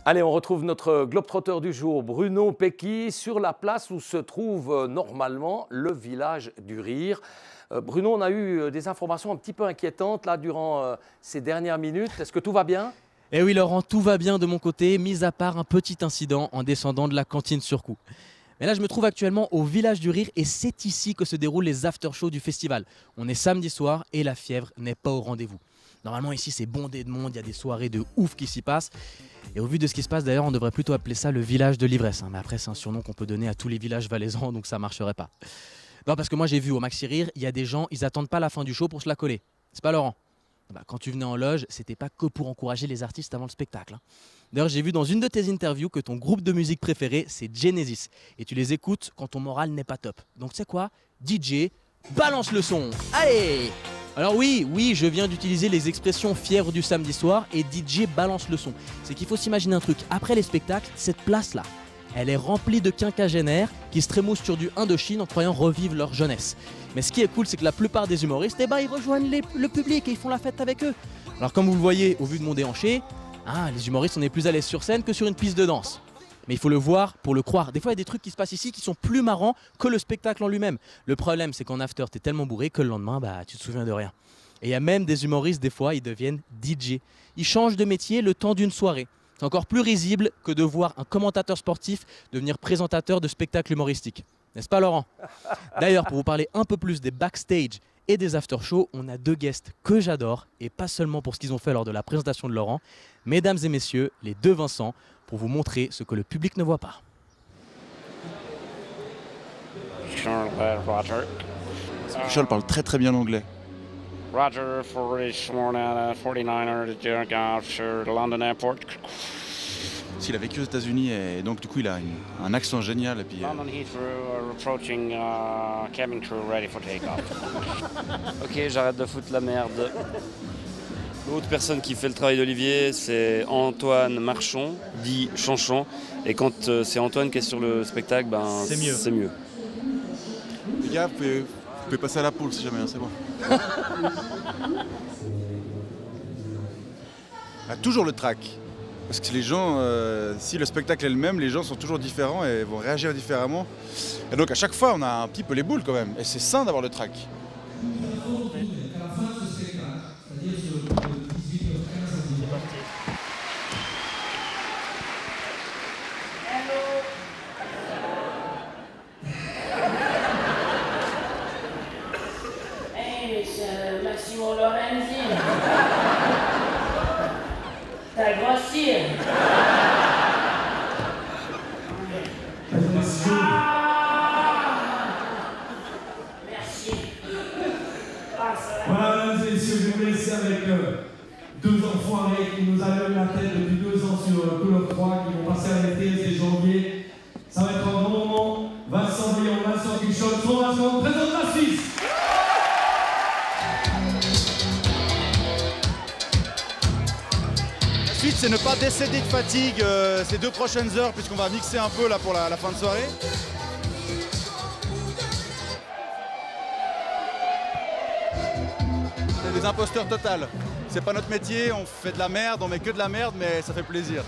Allez, on retrouve notre globe-trotteur du jour, Bruno Pecky, sur la place où se trouve normalement le village du Rire. Bruno, on a eu des informations un petit peu inquiétantes là durant ces dernières minutes. Est-ce que tout va bien? Eh oui Laurent, tout va bien de mon côté, mis à part un petit incident en descendant de la cantine sur Cou. Mais là, je me trouve actuellement au village du Rire et c'est ici que se déroulent les after-shows du festival. On est samedi soir et la fièvre n'est pas au rendez-vous. Normalement ici c'est bondé de monde, il y a des soirées de ouf qui s'y passent. Et au vu de ce qui se passe d'ailleurs, on devrait plutôt appeler ça le village de l'ivresse. Mais après c'est un surnom qu'on peut donner à tous les villages valaisans, donc ça marcherait pas. Non, parce que moi j'ai vu au Maxi Rire, il y a des gens, ils attendent pas la fin du show pour se la coller. C'est pas Laurent? Quand tu venais en loge, c'était pas que pour encourager les artistes avant le spectacle. D'ailleurs, j'ai vu dans une de tes interviews que ton groupe de musique préféré, c'est Genesis. Et tu les écoutes quand ton moral n'est pas top. Donc tu sais quoi? DJ, balance le son. Allez! Alors oui, je viens d'utiliser les expressions fièvre du samedi soir et DJ balance le son. C'est qu'il faut s'imaginer un truc. Après les spectacles, cette place-là, elle est remplie de quinquagénaires qui se trémoussent sur du Indochine en croyant revivre leur jeunesse. Mais ce qui est cool, c'est que la plupart des humoristes, ils rejoignent le public et ils font la fête avec eux. Alors comme vous le voyez au vu de mon déhanché, les humoristes, on est plus à l'aise sur scène que sur une piste de danse. Mais il faut le voir pour le croire. Des fois, il y a des trucs qui se passent ici qui sont plus marrants que le spectacle en lui-même. Le problème, c'est qu'en after, t'es tellement bourré que le lendemain, tu te souviens de rien. Et il y a même des humoristes, des fois, ils deviennent DJ. Ils changent de métier le temps d'une soirée. C'est encore plus risible que de voir un commentateur sportif devenir présentateur de spectacles humoristiques. N'est-ce pas Laurent? D'ailleurs, pour vous parler un peu plus des backstage et des after-shows, on a deux guests que j'adore, et pas seulement pour ce qu'ils ont fait lors de la présentation de Laurent. Mesdames et messieurs, les deux Vincent, pour vous montrer ce que le public ne voit pas. Charles parle très bien l'anglais. Roger for sworn out 49er to jerk out sure the London airport. Il a vécu aux États-Unis et donc du coup il a un accent génial. Et puis, London Heathrow approaching cabin crew ready for takeoff. Ok, j'arrête de foutre la merde. L'autre personne qui fait le travail d'Olivier, c'est Antoine Marchon, dit Chanchon. Et quand c'est Antoine qui est sur le spectacle, c'est mieux. Les gars, vous pouvez passer à la poule si jamais, c'est bon. Toujours le track. Parce que les gens, si le spectacle est le même, les gens sont toujours différents et vont réagir différemment. Et donc à chaque fois, on a un petit peu les boules quand même. Et c'est sain d'avoir le track. Hey, c'est Maximo Lorenzi. T'as grossi. Merci. Voilà, mesdames et messieurs, je vais vous laisser avec deux enfoirés qui nous allument la tête depuis 2 ans sur Couleur 3, qui vont passer à l'été, c'est janvier. Ça va être un bon moment. Vincent Briand, Vincent Quichotte, son Vincent, présente la Suisse. La suite, c'est ne pas décéder de fatigue ces 2 prochaines heures, puisqu'on va mixer un peu là pour la fin de soirée. C'est des imposteurs total. C'est pas notre métier, on fait de la merde, on met que de la merde, mais ça fait plaisir.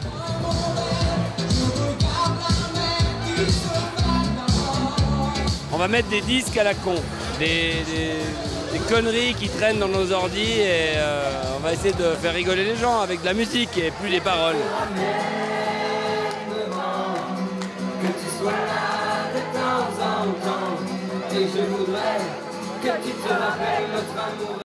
On va mettre des disques à la con, des conneries qui traînent dans nos ordis et on va essayer de faire rigoler les gens avec de la musique et plus des paroles. Que tu sois là de temps en temps, et je voudrais que tu te rappelles notre amour.